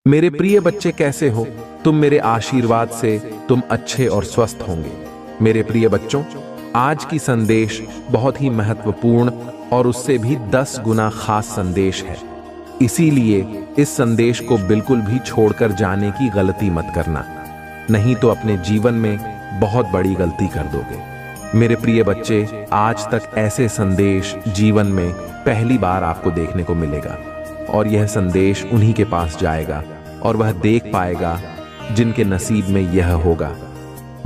मेरे प्रिय बच्चे कैसे हो तुम? मेरे आशीर्वाद से तुम अच्छे और स्वस्थ होंगे। मेरे प्रिय बच्चों, आज की संदेश बहुत ही महत्वपूर्ण और उससे भी 10 गुना खास संदेश है। इसीलिए इस संदेश को बिल्कुल भी छोड़कर जाने की गलती मत करना, नहीं तो अपने जीवन में बहुत बड़ी गलती कर दोगे। मेरे प्रिय बच्चे, आज तक ऐसे संदेश जीवन में पहली बार आपको देखने को मिलेगा और यह संदेश उन्हीं के पास जाएगा और वह देख पाएगा जिनके नसीब में यह होगा।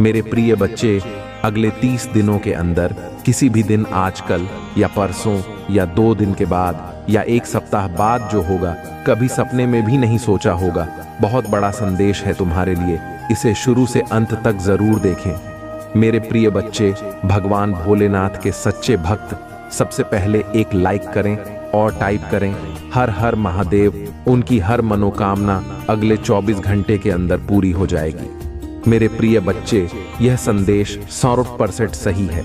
मेरे प्रिय बच्चे, अगले 30 दिनों के अंदर किसी भी दिन, आजकल या परसों या 2 दिन के बाद या 1 सप्ताह बाद जो होगा, कभी सपने में भी नहीं सोचा होगा। बहुत बड़ा संदेश है तुम्हारे लिए, इसे शुरू से अंत तक जरूर देखें। मेरे प्रिय बच्चे, भगवान भोलेनाथ के सच्चे भक्त सबसे पहले एक लाइक करें और टाइप करें हर हर महादेव। उनकी हर मनोकामना अगले 24 घंटे के अंदर पूरी हो जाएगी। मेरे प्रिय बच्चे, यह संदेश 100% सही है।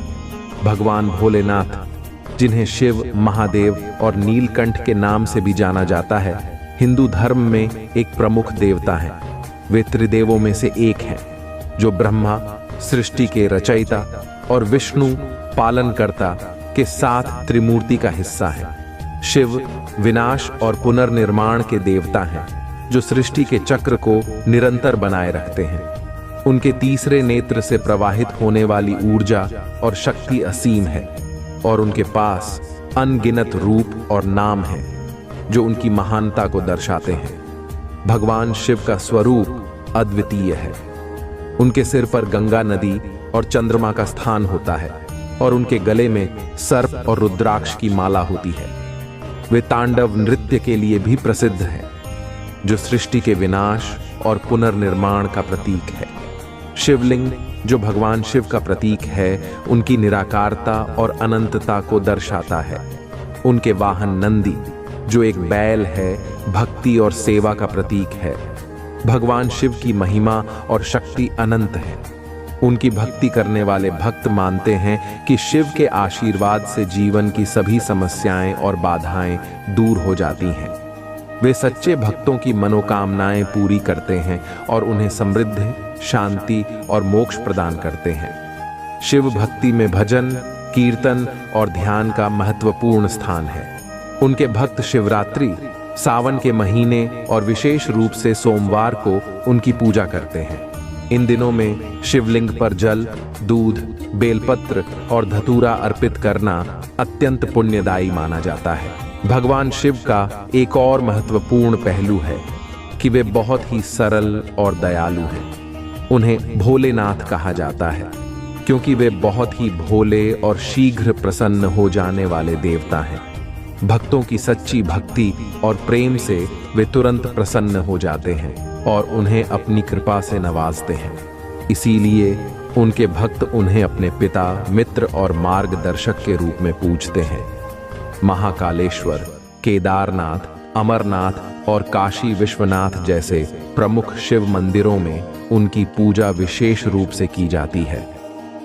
भगवान भोलेनाथ, जिन्हें शिव, महादेव और नीलकंठ के नाम से भी जाना जाता है, हिंदू धर्म में एक प्रमुख देवता हैं। वे त्रिदेवों में से एक हैं, जो ब्रह्मा सृष्टि के रचयिता और विष्णु पालनकर्ता के साथ त्रिमूर्ति का हिस्सा है। शिव विनाश और पुनर्निर्माण के देवता हैं, जो सृष्टि के चक्र को निरंतर बनाए रखते हैं। उनके तीसरे नेत्र से प्रवाहित होने वाली ऊर्जा और शक्ति असीम है और उनके पास अनगिनत रूप और नाम हैं, जो उनकी महानता को दर्शाते हैं। भगवान शिव का स्वरूप अद्वितीय है। उनके सिर पर गंगा नदी और चंद्रमा का स्थान होता है और उनके गले में सर्प और रुद्राक्ष की माला होती है। वे तांडव नृत्य के लिए भी प्रसिद्ध हैं, जो सृष्टि के विनाश और पुनर्निर्माण का प्रतीक है। शिवलिंग, जो भगवान शिव का प्रतीक है, उनकी निराकारता और अनंतता को दर्शाता है। उनके वाहन नंदी, जो एक बैल है, भक्ति और सेवा का प्रतीक है। भगवान शिव की महिमा और शक्ति अनंत है। उनकी भक्ति करने वाले भक्त मानते हैं कि शिव के आशीर्वाद से जीवन की सभी समस्याएं और बाधाएं दूर हो जाती हैं। वे सच्चे भक्तों की मनोकामनाएं पूरी करते हैं और उन्हें समृद्धि, शांति और मोक्ष प्रदान करते हैं। शिव भक्ति में भजन, कीर्तन और ध्यान का महत्वपूर्ण स्थान है। उनके भक्त शिवरात्रि, सावन के महीने और विशेष रूप से सोमवार को उनकी पूजा करते हैं। इन दिनों में शिवलिंग पर जल, दूध, बेलपत्र और धतूरा अर्पित करना अत्यंत पुण्यदायी माना जाता है। भगवान शिव का एक और महत्वपूर्ण पहलू है कि वे बहुत ही सरल और दयालु हैं। उन्हें भोलेनाथ कहा जाता है क्योंकि वे बहुत ही भोले और शीघ्र प्रसन्न हो जाने वाले देवता हैं। भक्तों की सच्ची भक्ति और प्रेम से वे तुरंत प्रसन्न हो जाते हैं और उन्हें अपनी कृपा से नवाजते हैं। इसीलिए उनके भक्त उन्हें अपने पिता, मित्र और मार्गदर्शक के रूप में पूजते हैं। महाकालेश्वर, केदारनाथ, अमरनाथ और काशी विश्वनाथ जैसे प्रमुख शिव मंदिरों में उनकी पूजा विशेष रूप से की जाती है।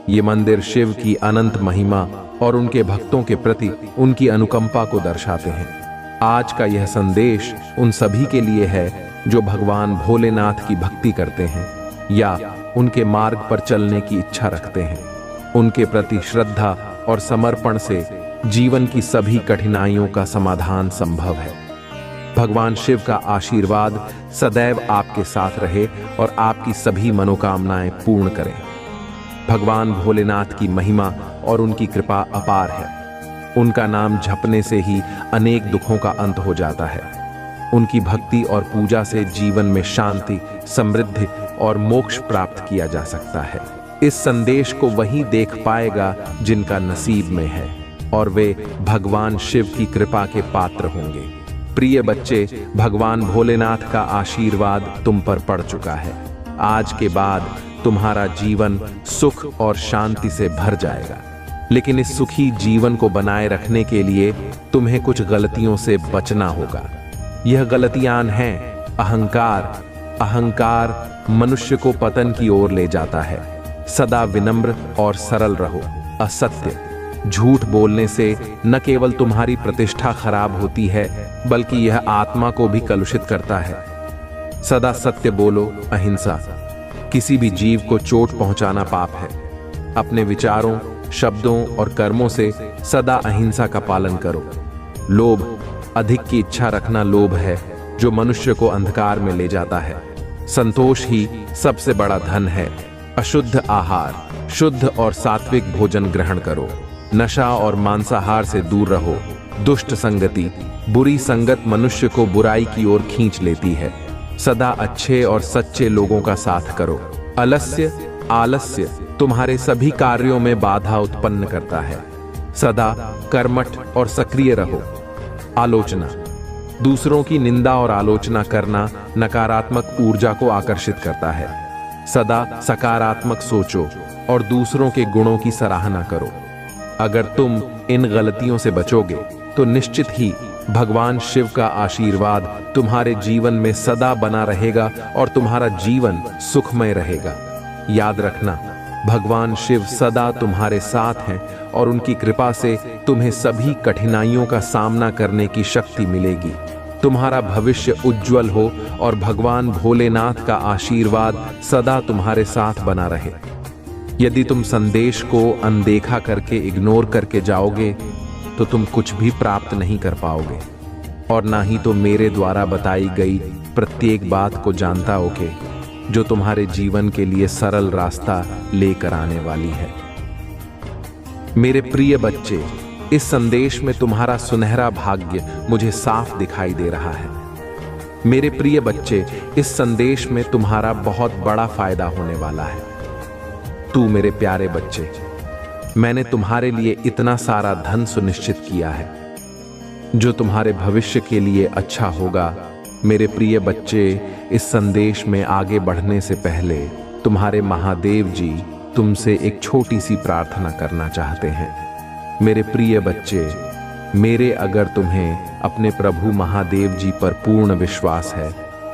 ये मंदिर शिव की अनंत महिमा और उनके भक्तों के प्रति उनकी अनुकंपा को दर्शाते हैं। आज का यह संदेश उन सभी के लिए है जो भगवान भोलेनाथ की भक्ति करते हैं या उनके मार्ग पर चलने की इच्छा रखते हैं। उनके प्रति श्रद्धा और समर्पण से जीवन की सभी कठिनाइयों का समाधान संभव है। भगवान शिव का आशीर्वाद सदैव आपके साथ रहे और आपकी सभी मनोकामनाएं पूर्ण करें। भगवान भोलेनाथ की महिमा और उनकी कृपा अपार है। उनका नाम जपने से ही अनेक दुखों का अंत हो जाता है। उनकी भक्ति और पूजा से जीवन में शांति, समृद्धि और मोक्ष प्राप्त किया जा सकता है। इस संदेश को वही देख पाएगा जिनका नसीब में है और वे भगवान शिव की कृपा के पात्र होंगे। प्रिय बच्चे, भगवान भोलेनाथ का आशीर्वाद तुम पर पड़ चुका है। आज के बाद तुम्हारा जीवन सुख और शांति से भर जाएगा। लेकिन इस सुखी जीवन को बनाए रखने के लिए तुम्हें कुछ गलतियों से बचना होगा। यह गलतियां हैं अहंकार। अहंकार मनुष्य को पतन की ओर ले जाता है। सदा विनम्र और सरल रहो। असत्य, झूठ बोलने से न केवल तुम्हारी प्रतिष्ठा खराब होती है, बल्कि यह आत्मा को भी कलुषित करता है। सदा सत्य बोलो, अहिंसा। किसी भी जीव को चोट पहुंचाना पाप है। अपने विचारों, शब्दों और कर्मों से सदा अहिंसा का पालन करो। लोभ, अधिक की इच्छा रखना लोभ है जो मनुष्य को अंधकार में ले जाता है। संतोष ही सबसे बड़ा धन है। अशुद्ध आहार, शुद्ध और सात्विक भोजन ग्रहण करो। नशा और मांसाहार से दूर रहो। दुष्ट संगति, बुरी संगत मनुष्य को बुराई की ओर खींच लेती है। सदा अच्छे और सच्चे लोगों का साथ करो। अलस्य, आलस्य तुम्हारे सभी कार्यों में बाधा उत्पन्न करता है। सदा कर्मठ और सक्रिय रहो। आलोचना, दूसरों की निंदा और आलोचना करना नकारात्मक ऊर्जा को आकर्षित करता है। सदा सकारात्मक सोचो और दूसरों के गुणों की सराहना करो। अगर तुम इन गलतियों से बचोगे तो निश्चित ही भगवान शिव का आशीर्वाद तुम्हारे जीवन में सदा बना रहेगा और तुम्हारा जीवन सुखमय रहेगा। याद रखना, भगवान शिव सदा तुम्हारे साथ हैं और उनकी कृपा से तुम्हें सभी कठिनाइयों का सामना करने की शक्ति मिलेगी। तुम्हारा भविष्य उज्जवल हो और भगवान भोलेनाथ का आशीर्वाद सदा तुम्हारे साथ बना रहे। यदि तुम संदेश को अनदेखा करके इग्नोर करके जाओगे तो तुम कुछ भी प्राप्त नहीं कर पाओगे और ना ही तो मेरे द्वारा बताई गई प्रत्येक बात को जानता होगे जो तुम्हारे जीवन के लिए सरल रास्ता लेकर आने वाली है। मेरे प्रिय बच्चे, इस संदेश में तुम्हारा सुनहरा भाग्य मुझे साफ दिखाई दे रहा है। मेरे प्रिय बच्चे, इस संदेश में तुम्हारा बहुत बड़ा फायदा होने वाला है। तू मेरे प्यारे बच्चे, मैंने तुम्हारे लिए इतना सारा धन सुनिश्चित किया है जो तुम्हारे भविष्य के लिए अच्छा होगा। मेरे प्रिय बच्चे, इस संदेश में आगे बढ़ने से पहले तुम्हारे महादेव जी तुमसे एक छोटी सी प्रार्थना करना चाहते हैं। मेरे प्रिय बच्चे, अगर तुम्हें अपने प्रभु महादेव जी पर पूर्ण विश्वास है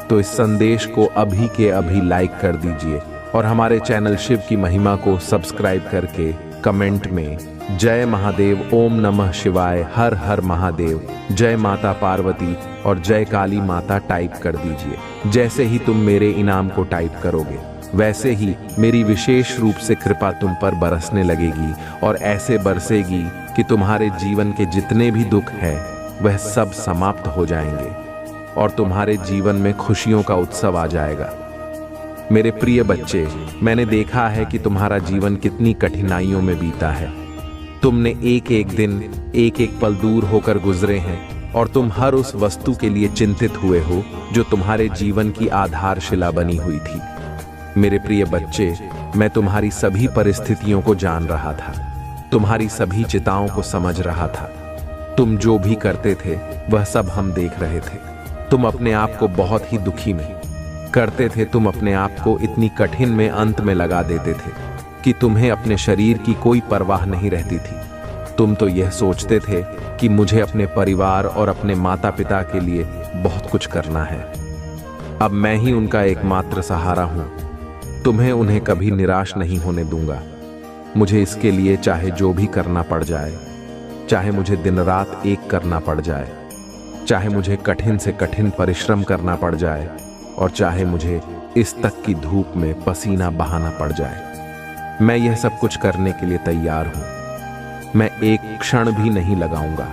तो इस संदेश को अभी के अभी लाइक कर दीजिए और हमारे चैनल शिव की महिमा को सब्सक्राइब करके कमेंट में जय महादेव, ओम नमः शिवाय, हर हर महादेव, जय माता पार्वती और जय काली माता टाइप कर दीजिए। जैसे ही तुम मेरे इनाम को टाइप करोगे वैसे ही मेरी विशेष रूप से कृपा तुम पर बरसने लगेगी और ऐसे बरसेगी कि तुम्हारे जीवन के जितने भी दुख है वह सब समाप्त हो जाएंगे और तुम्हारे जीवन में खुशियों का उत्सव आ जाएगा। मेरे प्रिय बच्चे, मैंने देखा है कि तुम्हारा जीवन कितनी कठिनाइयों में बीता है। तुमने एक एक दिन, एक एक पल दूर होकर गुजरे हैं और तुम हर उस वस्तु के लिए चिंतित हुए हो जो तुम्हारे जीवन की आधारशिला बनी हुई थी। मेरे प्रिय बच्चे, मैं तुम्हारी सभी परिस्थितियों को जान रहा था, तुम्हारी सभी चिताओं को समझ रहा था। तुम जो भी करते थे वह सब हम देख रहे थे। तुम अपने आप को बहुत ही दुखी में करते थे। तुम अपने आप को इतनी कठिन में अंत में लगा देते थे कि तुम्हें अपने शरीर की कोई परवाह नहीं रहती थी। तुम तो यह सोचते थे कि मुझे अपने परिवार और अपने माता पिता के लिए बहुत कुछ करना है। अब मैं ही उनका एकमात्र सहारा हूं। तुम्हें उन्हें कभी निराश नहीं होने दूंगा। मुझे इसके लिए चाहे जो भी करना पड़ जाए, चाहे मुझे दिन रात एक करना पड़ जाए, चाहे मुझे कठिन से कठिन परिश्रम करना पड़ जाए और चाहे मुझे इस तक की धूप में पसीना बहाना पड़ जाए, मैं यह सब कुछ करने के लिए तैयार हूं। मैं एक क्षण भी नहीं लगाऊंगा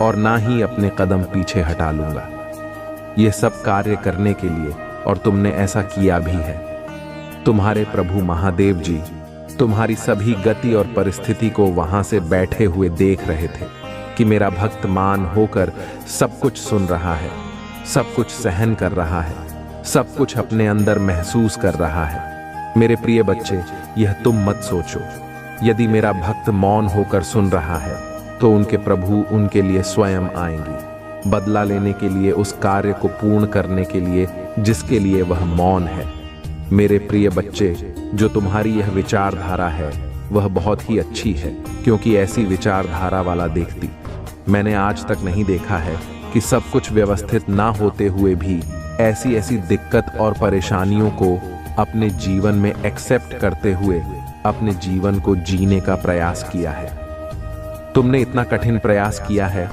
और ना ही अपने कदम पीछे हटा लूंगा। यह सब कार्य करने के लिए, और तुमने ऐसा किया भी है। तुम्हारे प्रभु महादेव जी तुम्हारी सभी गति और परिस्थिति को वहां से बैठे हुए देख रहे थे कि मेरा भक्त मान होकर सब कुछ सुन रहा है, सब कुछ सहन कर रहा है, सब कुछ अपने अंदर महसूस कर रहा है। मेरे प्रिय बच्चे, यह तुम मत सोचो। यदि मेरा भक्त मौन होकर सुन रहा है तो उनके प्रभु उनके लिए स्वयं आएंगी, बदला लेने के लिए, उस कार्य को पूर्ण करने के लिए जिसके लिए वह मौन है। मेरे प्रिय बच्चे, जो तुम्हारी यह विचारधारा है वह बहुत ही अच्छी है, क्योंकि ऐसी विचारधारा वाला व्यक्ति मैंने आज तक नहीं देखा है कि सब कुछ व्यवस्थित ना होते हुए भी ऐसी ऐसी दिक्कत और परेशानियों को अपने जीवन में एक्सेप्ट करते हुए अपने जीवन को जीने का प्रयास किया है। तुमने इतना कठिन प्रयास किया है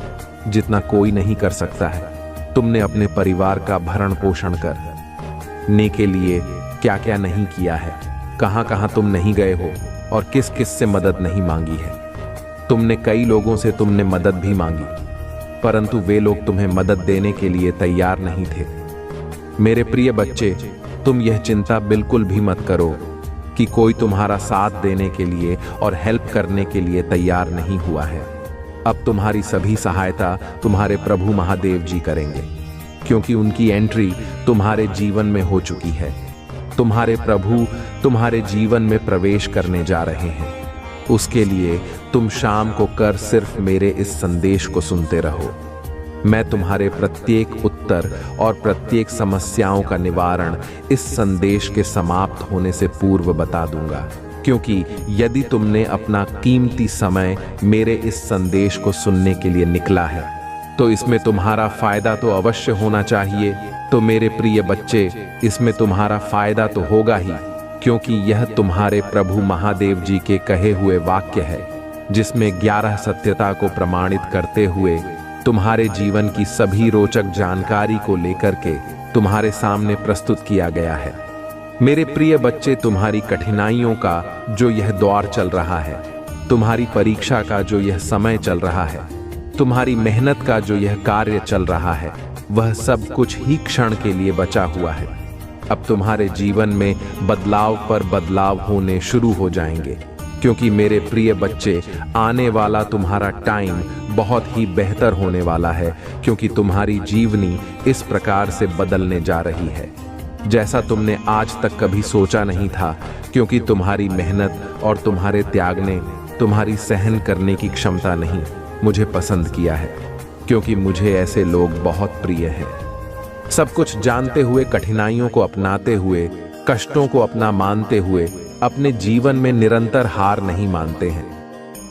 जितना कोई नहीं कर सकता है। तुमने अपने परिवार का भरण पोषण कर ने के लिए क्या क्या नहीं किया है, कहाँ कहाँ तुम नहीं गए हो और किस किस से मदद नहीं मांगी है। तुमने कई लोगों से तुमने मदद भी मांगी, परंतु वे लोग तुम्हें मदद देने के लिए तैयार नहीं थे। मेरे प्रिय बच्चे, तुम यह चिंता बिल्कुल भी मत करो कि कोई तुम्हारा साथ देने के लिए और हेल्प करने के लिए तैयार नहीं हुआ है। अब तुम्हारी सभी सहायता तुम्हारे प्रभु महादेव जी करेंगे, क्योंकि उनकी एंट्री तुम्हारे जीवन में हो चुकी है। तुम्हारे प्रभु तुम्हारे जीवन में प्रवेश करने जा रहे हैं। उसके लिए तुम शाम को कर सिर्फ मेरे इस संदेश को सुनते रहो। मैं तुम्हारे प्रत्येक उत्तर और प्रत्येक समस्याओं का निवारण इस संदेश के समाप्त होने से पूर्व बता दूंगा, क्योंकि यदि तुमने अपना कीमती समय मेरे इस संदेश को सुनने के लिए निकला है तो इसमें तुम्हारा फायदा तो अवश्य होना चाहिए। तो मेरे प्रिय बच्चे, इसमें तुम्हारा फायदा तो होगा ही, क्योंकि यह तुम्हारे प्रभु महादेव जी के कहे हुए वाक्य है, जिसमें 11 सत्यता को प्रमाणित करते हुए तुम्हारे जीवन की सभी रोचक जानकारी को लेकर के तुम्हारे सामने प्रस्तुत किया गया है। मेरे प्रिय बच्चे, तुम्हारी कठिनाइयों का जो यह दौर चल रहा है, तुम्हारी परीक्षा का जो यह समय चल रहा है, तुम्हारी मेहनत का जो यह कार्य चल रहा है, वह सब कुछ ही क्षण के लिए बचा हुआ है। अब तुम्हारे जीवन में बदलाव पर बदलाव होने शुरू हो जाएंगे, क्योंकि मेरे प्रिय बच्चे, आने वाला तुम्हारा टाइम बहुत ही बेहतर होने वाला है, क्योंकि तुम्हारी जीवनी इस प्रकार से बदलने जा रही है जैसा तुमने आज तक कभी सोचा नहीं था, क्योंकि तुम्हारी मेहनत और तुम्हारे त्याग ने तुम्हारी सहन करने की क्षमता नहीं मुझे पसंद किया है, क्योंकि मुझे ऐसे लोग बहुत प्रिय हैं। सब कुछ जानते हुए, कठिनाइयों को अपनाते हुए, कष्टों को अपना मानते हुए अपने जीवन में निरंतर हार नहीं मानते हैं,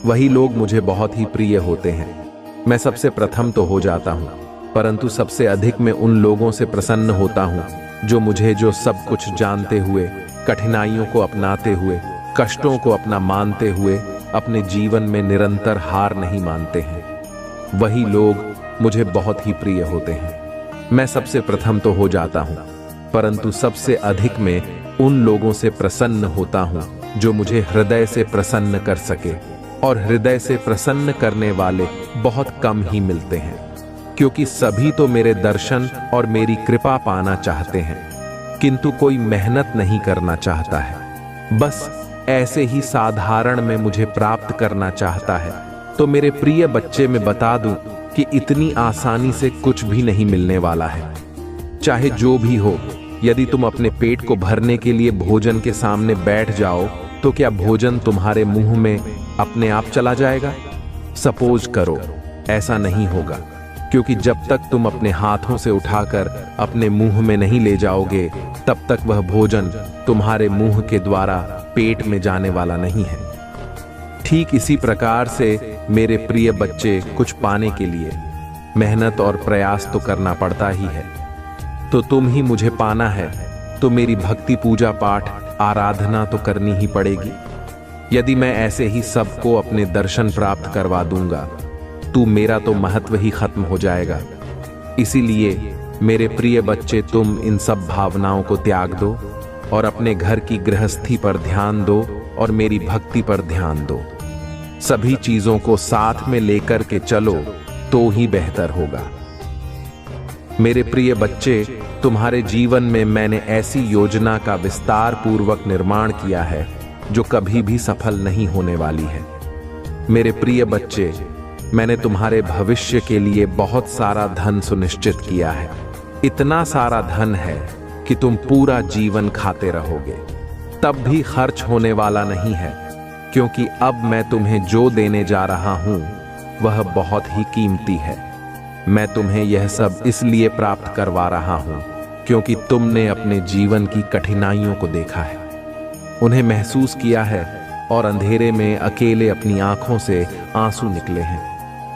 वही लोग मुझे बहुत ही प्रिय होते हैं। मैं सबसे प्रथम तो हो जाता हूँ, परंतु सबसे अधिक मैं उन लोगों से प्रसन्न होता हूँ जो मुझे, जो सब कुछ जानते हुए, कठिनाइयों को अपनाते हुए, कष्टों को अपना मानते हुए अपने जीवन में निरंतर हार नहीं मानते हैं। वही लोग मुझे बहुत ही प्रिय होते हैं। मैं सबसे प्रथम तो हो जाता हूँ, परंतु सबसे अधिक मैं उन लोगों से प्रसन्न होता हूँ जो मुझे हृदय से प्रसन्न कर सके, और हृदय से प्रसन्न करने वाले बहुत कम ही मिलते हैं, क्योंकि सभी तो मेरे दर्शन और मेरी कृपा पाना चाहते हैं, किंतु कोई मेहनत नहीं करना चाहता है, बस ऐसे ही साधारण में मुझे प्राप्त करना चाहता है। तो मेरे प्रिय बच्चे, मैं बता दूं कि इतनी आसानी से कुछ भी नहीं मिलने वाला है। चाहे जो भी हो, यदि तुम अपने पेट को भरने के लिए भोजन के सामने बैठ जाओ, तो क्या भोजन तुम्हारे मुंह में अपने आप चला जाएगा? सपोज करो ऐसा नहीं होगा, क्योंकि जब तक तुम अपने हाथों से उठाकर अपने मुंह में नहीं ले जाओगे, तब तक वह भोजन तुम्हारे मुंह के द्वारा पेट में जाने वाला नहीं है। ठीक इसी प्रकार से मेरे प्रिय बच्चे, कुछ पाने के लिए मेहनत और प्रयास तो करना पड़ता ही है। तो तुम ही मुझे पाना है तो मेरी भक्ति, पूजा पाठ, आराधना तो करनी ही पड़ेगी। यदि मैं ऐसे ही सबको अपने दर्शन प्राप्त करवा दूंगा तो मेरा तो महत्व ही खत्म हो जाएगा। इसीलिए मेरे प्रिय बच्चे, तुम इन सब भावनाओं को त्याग दो और अपने घर की गृहस्थी पर ध्यान दो और मेरी भक्ति पर ध्यान दो। सभी चीजों को साथ में लेकर के चलो तो ही बेहतर होगा। मेरे प्रिय बच्चे, तुम्हारे जीवन में मैंने ऐसी योजना का विस्तार पूर्वक निर्माण किया है जो कभी भी सफल नहीं होने वाली है। मेरे प्रिय बच्चे, मैंने तुम्हारे भविष्य के लिए बहुत सारा धन सुनिश्चित किया है। इतना सारा धन है कि तुम पूरा जीवन खाते रहोगे, तब भी खर्च होने वाला नहीं है, क्योंकि अब मैं तुम्हें जो देने जा रहा हूं वह बहुत ही कीमती है। मैं तुम्हें यह सब इसलिए प्राप्त करवा रहा हूं क्योंकि तुमने अपने जीवन की कठिनाइयों को देखा है, उन्हें महसूस किया है और अंधेरे में अकेले अपनी आंखों से आंसू निकले हैं।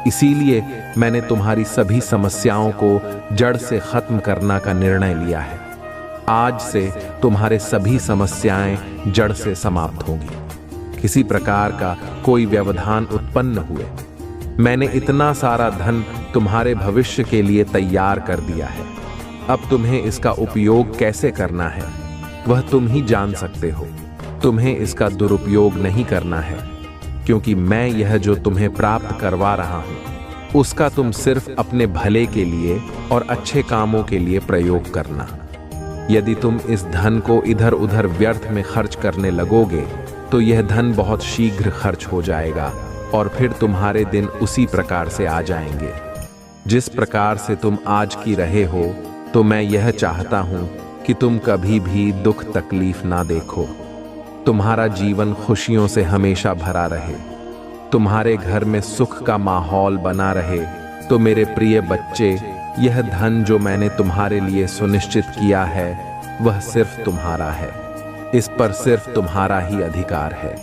इसीलिए मैंने तुम्हारी सभी समस्याओं को जड़ से खत्म करना का निर्णय लिया है। आज से तुम्हारे सभी समस्याएं जड़ से समाप्त होंगी। किसी प्रकार का कोई व्यवधान उत्पन्न हुए, मैंने इतना सारा धन तुम्हारे भविष्य के लिए तैयार कर दिया है। अब तुम्हें इसका उपयोग कैसे करना है वह तुम ही जान सकते हो। तुम्हें इसका दुरुपयोग नहीं करना है, क्योंकि मैं यह जो तुम्हें प्राप्त करवा रहा हूं उसका तुम सिर्फ अपने भले के लिए और अच्छे कामों के लिए प्रयोग करना। यदि तुम इस धन को इधर उधर व्यर्थ में खर्च करने लगोगे तो यह धन बहुत शीघ्र खर्च हो जाएगा और फिर तुम्हारे दिन उसी प्रकार से आ जाएंगे जिस प्रकार से तुम आज की रहे हो। तो मैं यह चाहता हूं कि तुम कभी भी दुख तकलीफ ना देखो, तुम्हारा जीवन खुशियों से हमेशा भरा रहे, तुम्हारे घर में सुख का माहौल बना रहे। तो मेरे प्रिय बच्चे, यह धन जो मैंने तुम्हारे लिए सुनिश्चित किया है वह सिर्फ तुम्हारा है, इस पर सिर्फ तुम्हारा ही अधिकार है।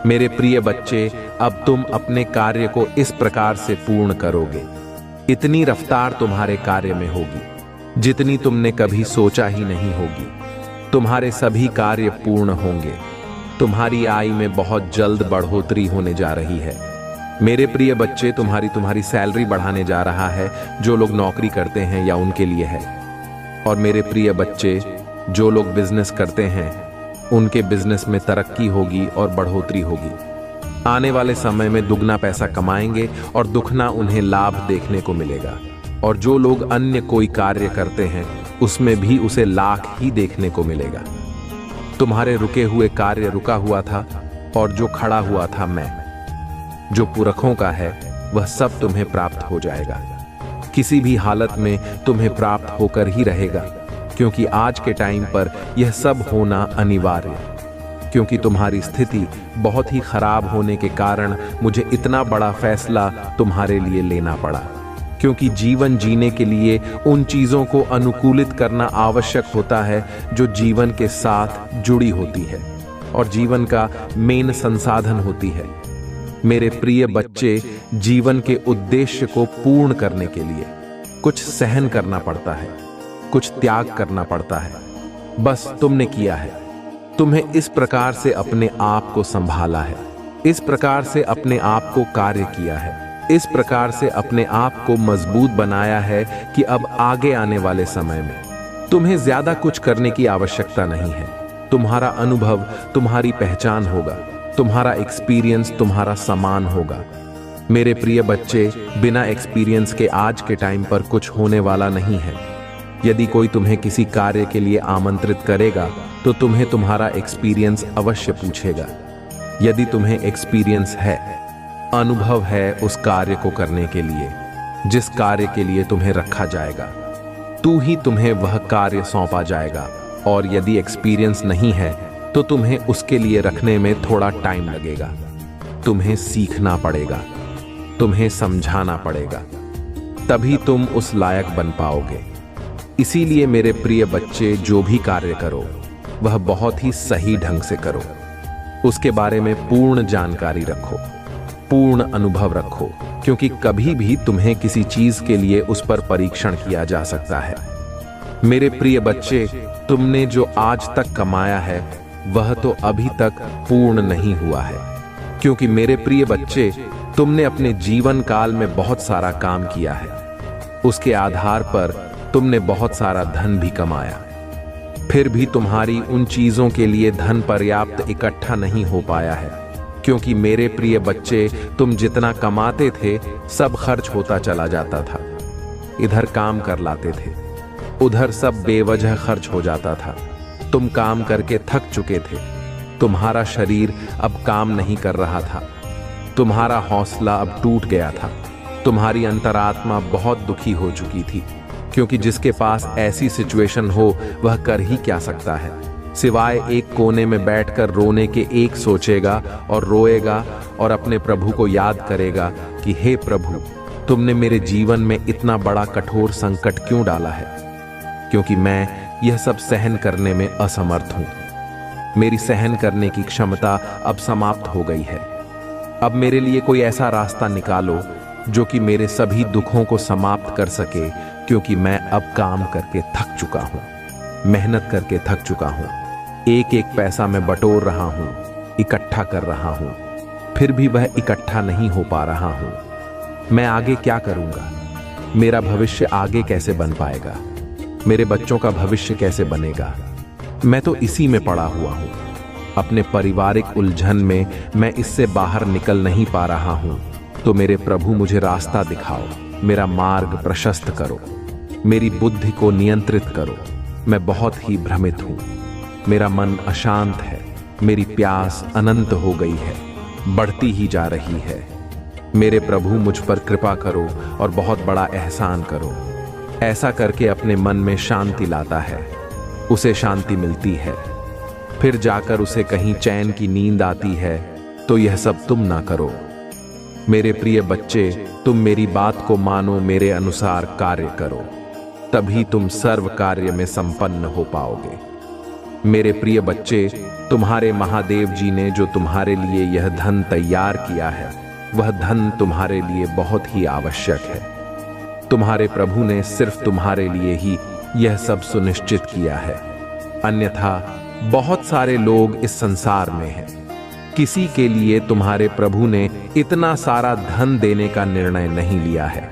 मेरे प्रिय बच्चे, अब तुम अपने कार्य को इस प्रकार से पूर्ण करोगे, इतनी रफ्तार तुम्हारे कार्य में होगी जितनी तुमने कभी सोचा ही नहीं होगी। तुम्हारे सभी कार्य पूर्ण होंगे, तुम्हारी आय में बहुत जल्द बढ़ोतरी होने जा रही है। मेरे प्रिय बच्चे, तुम्हारी सैलरी बढ़ाने जा रहा है जो लोग नौकरी करते हैं या उनके लिए है। और मेरे प्रिय बच्चे, जो लोग बिजनेस करते हैं उनके बिजनेस में तरक्की होगी और बढ़ोतरी होगी। आने वाले समय में दुगना पैसा कमाएंगे और दुगना उन्हें लाभ देखने को मिलेगा। और जो लोग अन्य कोई कार्य करते हैं उसमें भी उसे लाख ही देखने को मिलेगा। तुम्हारे रुके हुए कार्य रुका हुआ था और जो खड़ा हुआ था मैं, जो पुरखों का है वह सब तुम्हें प्राप्त हो जाएगा। किसी भी हालत में तुम्हें प्राप्त होकर ही रहेगा, क्योंकि आज के टाइम पर यह सब होना अनिवार्य, क्योंकि तुम्हारी स्थिति बहुत ही खराब होने के कारण मुझे इतना बड़ा फैसला तुम्हारे लिए लेना पड़ा। क्योंकि जीवन जीने के लिए उन चीजों को अनुकूलित करना आवश्यक होता है जो जीवन के साथ जुड़ी होती है और जीवन का मेन संसाधन होती है। मेरे प्रिय बच्चे, जीवन के उद्देश्य को पूर्ण करने के लिए कुछ सहन करना पड़ता है, कुछ त्याग करना पड़ता है। बस तुमने किया है, तुम्हें इस प्रकार से अपने आप को संभाला है, इस प्रकार से अपने आप को कार्य किया है, इस प्रकार से अपने आप को मजबूत बनाया है कि अब आगे आने वाले समय में तुम्हें ज्यादा कुछ करने की आवश्यकता नहीं है। तुम्हारा अनुभव तुम्हारी पहचान होगा, तुम्हारा एक्सपीरियंस तुम्हारा समान होगा। मेरे प्रिय बच्चे, बिना एक्सपीरियंस के आज के टाइम पर कुछ होने वाला नहीं है। यदि कोई तुम्हें किसी कार्य के लिए आमंत्रित करेगा तो तुम्हें तुम्हारा एक्सपीरियंस अवश्य पूछेगा। यदि तुम्हें एक्सपीरियंस है, अनुभव है उस कार्य को करने के लिए जिस कार्य के लिए तुम्हें रखा जाएगा, तू ही तुम्हें वह कार्य सौंपा जाएगा। और यदि एक्सपीरियंस नहीं है तो तुम्हें उसके लिए रखने में थोड़ा टाइम लगेगा। तुम्हें सीखना पड़ेगा, तुम्हें समझाना पड़ेगा, तभी तुम उस लायक बन पाओगे। इसीलिए मेरे प्रिय बच्चे, जो भी कार्य करो वह बहुत ही सही ढंग से करो, उसके बारे में पूर्ण जानकारी रखो, पूर्ण अनुभव रखो, क्योंकि कभी भी तुम्हें किसी चीज के लिए उस पर परीक्षण किया जा सकता है। मेरे प्रिय बच्चे, तुमने जो आज तक कमाया है वह तो अभी तक पूर्ण नहीं हुआ है, क्योंकि मेरे प्रिय बच्चे, तुमने अपने जीवन काल में बहुत सारा काम किया है, उसके आधार पर तुमने बहुत सारा धन भी कमाया। फिर भी तुम्हारी उन चीजों के लिए धन पर्याप्त इकट्ठा नहीं हो पाया है, क्योंकि मेरे प्रिय बच्चे, तुम जितना कमाते थे सब खर्च होता चला जाता था। इधर काम कर लाते थे, उधर सब बेवजह खर्च हो जाता था। तुम काम करके थक चुके थे, तुम्हारा शरीर अब काम नहीं कर रहा था, तुम्हारा हौसला अब टूट गया था, तुम्हारी अंतरात्मा बहुत दुखी हो चुकी थी, क्योंकि जिसके पास ऐसी सिचुएशन हो वह कर ही क्या सकता है, सिवाय एक कोने में बैठकर रोने के एक सोचेगा और रोएगा और अपने प्रभु को याद करेगा कि हे प्रभु, तुमने मेरे जीवन में इतना बड़ा कठोर संकट क्यों डाला है, क्योंकि मैं यह सब सहन करने में असमर्थ हूं। मेरी सहन करने की क्षमता अब समाप्त हो गई है। अब मेरे लिए कोई ऐसा रास्ता निकालो जो कि मेरे सभी दुखों को समाप्त कर सके, क्योंकि मैं अब काम करके थक चुका हूं, मेहनत करके थक चुका हूं, एक एक पैसा मैं बटोर रहा हूं, इकट्ठा कर रहा हूं, फिर भी वह इकट्ठा नहीं हो पा रहा हूं। मैं आगे क्या करूंगा? मेरा भविष्य आगे कैसे बन पाएगा? मेरे बच्चों का भविष्य कैसे बनेगा? मैं तो इसी में पड़ा हुआ हूँ। अपने पारिवारिक उलझन में मैं इससे बाहर निकल नहीं पा रहा हूँ। तो मेरे प्रभु मुझे रास्ता दिखाओ, मेरा मार्ग प्रशस्त करो, मेरी बुद्धि को नियंत्रित करो। मैं बहुत ही भ्रमित हूँ, मेरा मन अशांत है, मेरी प्यास अनंत हो गई है, बढ़ती ही जा रही है। मेरे प्रभु मुझ पर कृपा करो और बहुत बड़ा एहसान करो। ऐसा करके अपने मन में शांति लाता है, उसे शांति मिलती है, फिर जाकर उसे कहीं चैन की नींद आती है। तो यह सब तुम ना करो। मेरे प्रिय बच्चे, तुम मेरी बात को मानो, मेरे अनुसार कार्य करो, तभी तुम सर्व कार्य में संपन्न हो पाओगे। मेरे प्रिय बच्चे, तुम्हारे महादेव जी ने जो तुम्हारे लिए यह धन तैयार किया है, वह धन तुम्हारे लिए बहुत ही आवश्यक है। तुम्हारे प्रभु ने सिर्फ तुम्हारे लिए ही यह सब सुनिश्चित किया है, अन्यथा बहुत सारे लोग इस संसार में हैं। किसी के लिए तुम्हारे प्रभु ने इतना सारा धन देने का निर्णय नहीं लिया है।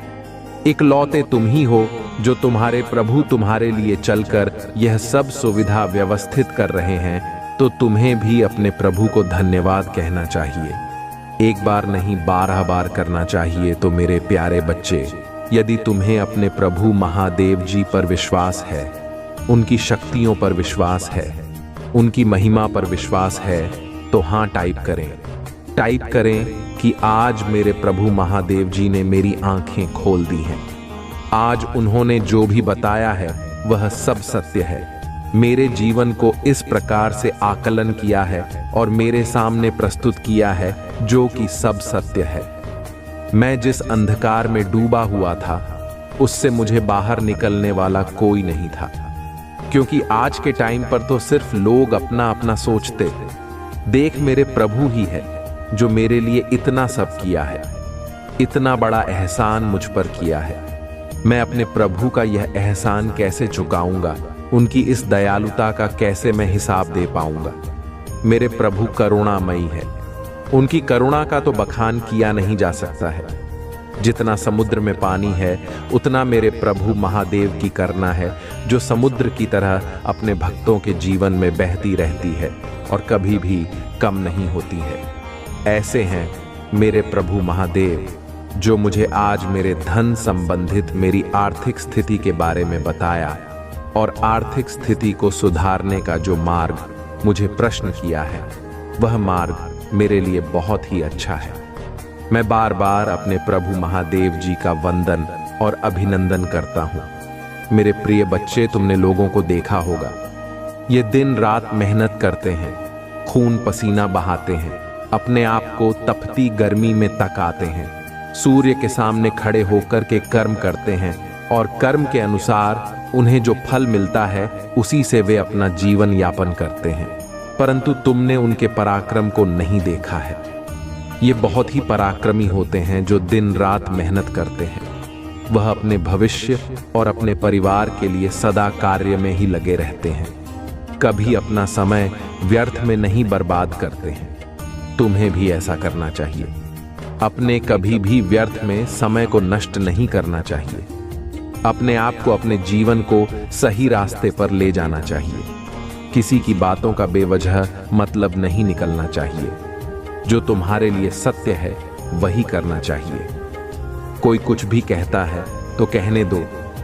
इकलौते तुम ही हो जो तुम्हारे प्रभु तुम्हारे लिए चलकर यह सब सुविधा व्यवस्थित कर रहे हैं। तो तुम्हें भी अपने प्रभु को धन्यवाद कहना चाहिए। एक बार नहीं 12 बार करना चाहिए। तो मेरे प्यारे बच्चे, यदि तुम्हें अपने प्रभु महादेव जी पर विश्वास है, उनकी शक्तियों पर विश्वास है, उनकी महिमा पर विश्वास है, तो हाँ टाइप करें। टाइप करें कि आज मेरे प्रभु महादेव जी ने मेरी आंखें खोल दी हैं। आज उन्होंने जो भी बताया है वह सब सत्य है। मेरे जीवन को इस प्रकार से आकलन किया है और मेरे सामने प्रस्तुत किया है जो कि सब सत्य है। मैं जिस अंधकार में डूबा हुआ था, उससे मुझे बाहर निकलने वाला कोई नहीं था, क्योंकि आज के टाइम पर तो सिर्फ लोग अपना अपना सोचते। देख, मेरे प्रभु ही है जो मेरे लिए इतना सब किया है, इतना बड़ा एहसान मुझ पर किया है। मैं अपने प्रभु का यह एहसान कैसे चुकाऊंगा? उनकी इस दयालुता का कैसे मैं हिसाब दे पाऊंगा? मेरे प्रभु करुणामयी है, उनकी करुणा का तो बखान किया नहीं जा सकता है। जितना समुद्र में पानी है, उतना मेरे प्रभु महादेव की करुणा है, जो समुद्र की तरह अपने भक्तों के जीवन में बहती रहती है और कभी भी कम नहीं होती है। ऐसे हैं मेरे प्रभु महादेव, जो मुझे आज मेरे धन संबंधित मेरी आर्थिक स्थिति के बारे में बताया और आर्थिक स्थिति को सुधारने का जो मार्ग मुझे प्रश्न किया है, वह मार्ग मेरे लिए बहुत ही अच्छा है। मैं बार बार अपने प्रभु महादेव जी का वंदन और अभिनंदन करता हूँ। मेरे प्रिय बच्चे, तुमने लोगों को देखा होगा, ये दिन रात मेहनत करते हैं, खून पसीना बहाते हैं, अपने आप को तपती गर्मी में तक आते हैं, सूर्य के सामने खड़े होकर के कर्म करते हैं और कर्म के अनुसार उन्हें जो फल मिलता है उसी से वे अपना जीवन यापन करते हैं। परंतु तुमने उनके पराक्रम को नहीं देखा है। ये बहुत ही पराक्रमी होते हैं जो दिन रात मेहनत करते हैं। वह अपने भविष्य और अपने परिवार के लिए सदा कार्य में ही लगे रहते हैं, कभी अपना समय व्यर्थ में नहीं बर्बाद करते हैं। तुम्हें भी ऐसा करना चाहिए। अपने कभी भी व्यर्थ में समय को नष्ट नहीं करना चाहिए। अपने आप को, अपने जीवन को सही रास्ते पर ले जाना चाहिए। किसी की बातों का बेवजह मतलब नहीं निकलना चाहिए। जो तुम्हारे लिए सत्य है वही करना चाहिए। कोई कुछ भी कहता है तो कहने दो,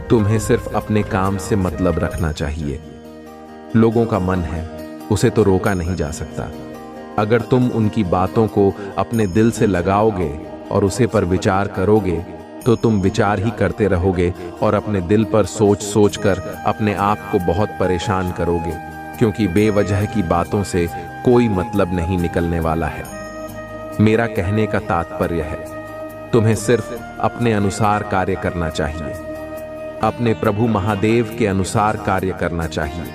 तुम्हें सिर्फ अपने काम से मतलब रखना चाहिए। लोगों का मन है, उसे तो रोका नहीं जा सकता। अगर तुम उनकी बातों को अपने दिल से लगाओगे और उसे पर विचार करोगे, तो तुम विचार ही करते रहोगे और अपने दिल पर सोच सोच कर अपने आप को बहुत परेशान करोगे, क्योंकि बेवजह की बातों से कोई मतलब नहीं निकलने वाला है। मेरा कहने का तात्पर्य है, तुम्हें सिर्फ अपने अनुसार कार्य करना चाहिए, अपने प्रभु महादेव के अनुसार कार्य करना चाहिए,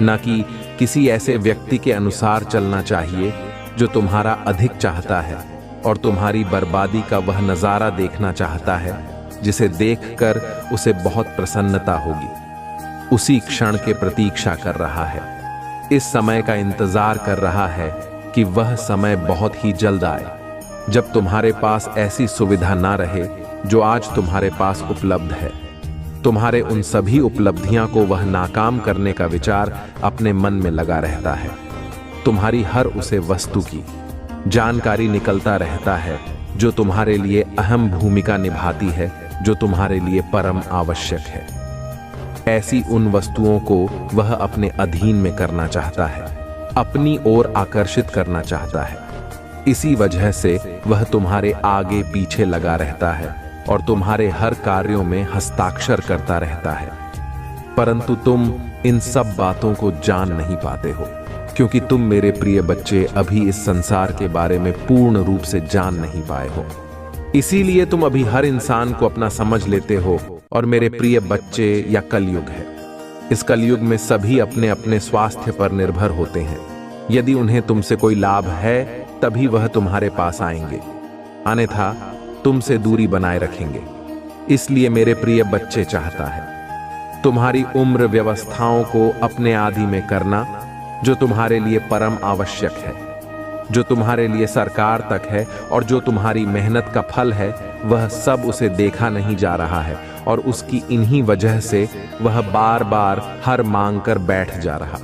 न कि किसी ऐसे व्यक्ति के अनुसार चलना चाहिए जो तुम्हारा अधिक चाहता है और तुम्हारी बर्बादी का वह नज़ारा देखना चाहता है जिसे देखकर उसे बहुत प्रसन्नता होगी। उसी क्षण के प्रतीक्षा कर रहा है, इस समय का इंतजार कर रहा है कि वह समय बहुत ही जल्द आए, जब तुम्हारे पास ऐसी सुविधा ना रहे जो आज तुम्हारे पास उपलब्ध है। तुम्हारे उन सभी उपलब्धियां को वह नाकाम करने का विचार अपने मन में लगा रहता है। तुम्हारी हर उसे वस्तु की जानकारी निकलता रहता है जो तुम्हारे लिए अहम भूमिका निभाती है, जो तुम्हारे लिए परम आवश्यक है। ऐसी उन वस्तुओं को वह अपने अधीन में करना चाहता है, अपनी ओर आकर्षित करना चाहता है। इसी वजह से वह तुम्हारे आगे पीछे लगा रहता है और तुम्हारे हर कार्यों में हस्ताक्षर करता रहता है। परंतु तुम इन सब बातों को जान नहीं पाते हो, क्योंकि तुम मेरे प्रिय बच्चे अभी इस संसार के बारे में पूर्ण रूप से जान नहीं पाए हो। इसीलिए तुम अभी हर इंसान को अपना समझ लेते हो। और मेरे प्रिय बच्चे, या कलयुग है, इस कलयुग में सभी अपने अपने स्वास्थ्य पर निर्भर होते हैं। यदि उन्हें तुमसे कोई लाभ है तभी वह तुम्हारे पास आएंगे, अन्यथा तुमसे दूरी बनाए रखेंगे। इसलिए मेरे प्रिय बच्चे चाहता है तुम्हारी उम्र व्यवस्थाओं को अपने आदि में करना, जो तुम्हारे लिए परम आवश्यक है, जो तुम्हारे लिए सरकार तक है, और जो तुम्हारी मेहनत का फल है, वह सब उसे देखा नहीं जा रहा है। और उसकी इन्हीं वजह से वह बार बार हर मांग कर बैठ जा रहा।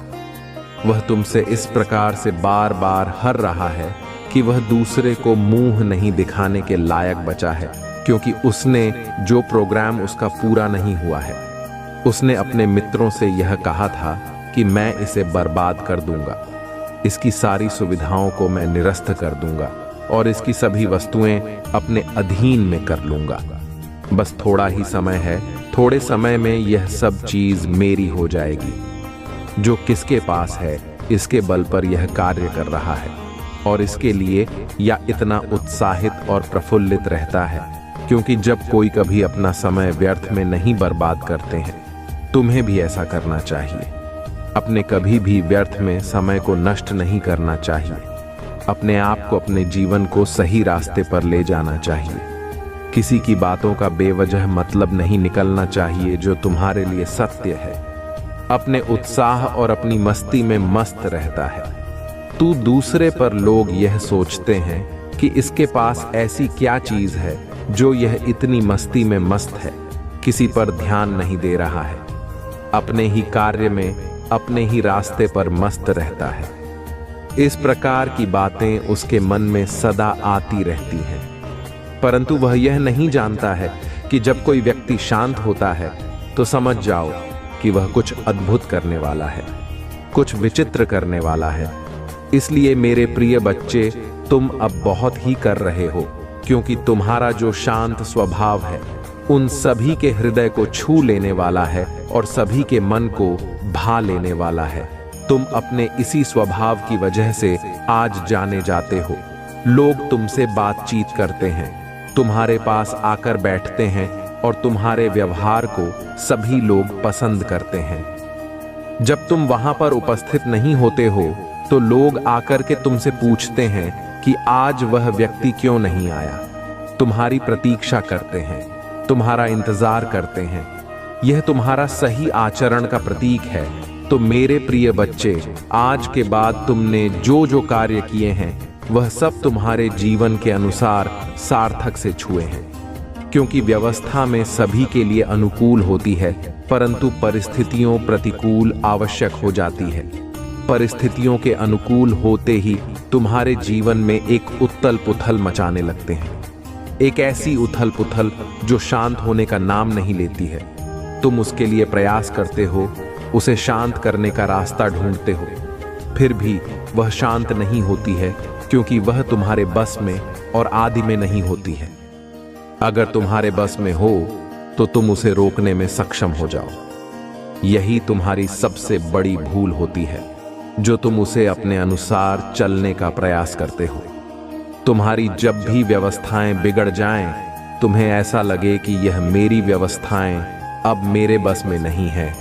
वह तुमसे इस प्रकार से बार बार हर रहा है कि वह दूसरे को मुंह नहीं दिखाने के लायक बचा है, क्योंकि उसने जो प्रोग्राम उसका पूरा नहीं हुआ है। उसने अपने मित्रों से यह कहा था कि मैं इसे बर्बाद कर दूंगा, इसकी सारी सुविधाओं को मैं निरस्त कर दूंगा और इसकी सभी वस्तुएं अपने अधीन में कर लूंगा। बस थोड़ा ही समय है, थोड़े समय में यह सब चीज मेरी हो जाएगी। जो किसके पास है, इसके बल पर यह कार्य कर रहा है और इसके लिए या इतना उत्साहित और प्रफुल्लित रहता है, क्योंकि जब कोई कभी अपना समय व्यर्थ में नहीं बर्बाद करते हैं, तुम्हें भी ऐसा करना चाहिए। अपने कभी भी व्यर्थ में समय को नष्ट नहीं करना चाहिए। अपने आप को, अपने जीवन को सही रास्ते पर ले जाना चाहिए। किसी की बातों का बेवजह मतलब नहीं निकलना चाहिए जो तुम्हारे लिए सत्य है। अपने उत्साह और अपनी मस्ती में मस्त रहता है। तू दूसरे पर लोग यह सोचते हैं कि इसके पास ऐसी क्या चीज है जो यह इतनी मस्ती में मस्त है, किसी पर ध्यान नहीं दे रहा है, अपने ही कार्य में, अपने ही रास्ते पर मस्त रहता है। इस प्रकार की बातें उसके मन में सदा आती रहती हैं, परंतु वह यह नहीं जानता है कि जब कोई व्यक्ति शांत होता है तो समझ जाओ कि वह कुछ अद्भुत करने वाला है, कुछ विचित्र करने वाला है। इसलिए मेरे प्रिय बच्चे, तुम अब बहुत ही कर रहे हो, क्योंकि तुम्हारा जो शांत स्वभाव है उन सभी के हृदय को छू लेने वाला है और सभी के मन को भा लेने वाला है। तुम अपने इसी स्वभाव की वजह से आज जाने जाते हो। लोग तुमसे बातचीत करते हैं, तुम्हारे पास आकर बैठते हैं और तुम्हारे व्यवहार को सभी लोग पसंद करते हैं। जब तुम वहां पर उपस्थित नहीं होते हो तो लोग आकर के तुमसे पूछते हैं कि आज वह व्यक्ति क्यों नहीं आया। तुम्हारी प्रतीक्षा करते हैं, तुम्हारा इंतजार करते हैं। यह तुम्हारा सही आचरण का प्रतीक है। तो मेरे प्रिय बच्चे, आज के बाद तुमने जो जो कार्य किए हैं वह सब तुम्हारे जीवन के अनुसार सार्थक से छुए हैं, क्योंकि व्यवस्था में सभी के लिए अनुकूल होती है, परंतु परिस्थितियों प्रतिकूल आवश्यक हो जाती है। परिस्थितियों के अनुकूल होते ही तुम्हारे जीवन में एक उथल पुथल मचाने लगते हैं, एक ऐसी उथल पुथल जो शांत होने का नाम नहीं लेती है। तुम उसके लिए प्रयास करते हो, उसे शांत करने का रास्ता ढूंढते हो, फिर भी वह शांत नहीं होती है, क्योंकि वह तुम्हारे बस में और आदि में नहीं होती है। अगर तुम्हारे बस में हो तो तुम उसे रोकने में सक्षम हो जाओ। यही तुम्हारी सबसे बड़ी भूल होती है, जो तुम उसे अपने अनुसार चलने का प्रयास करते हो। तुम्हारी जब भी व्यवस्थाएं बिगड़ जाएं, तुम्हें ऐसा लगे कि यह मेरी व्यवस्थाएं अब मेरे बस में नहीं है,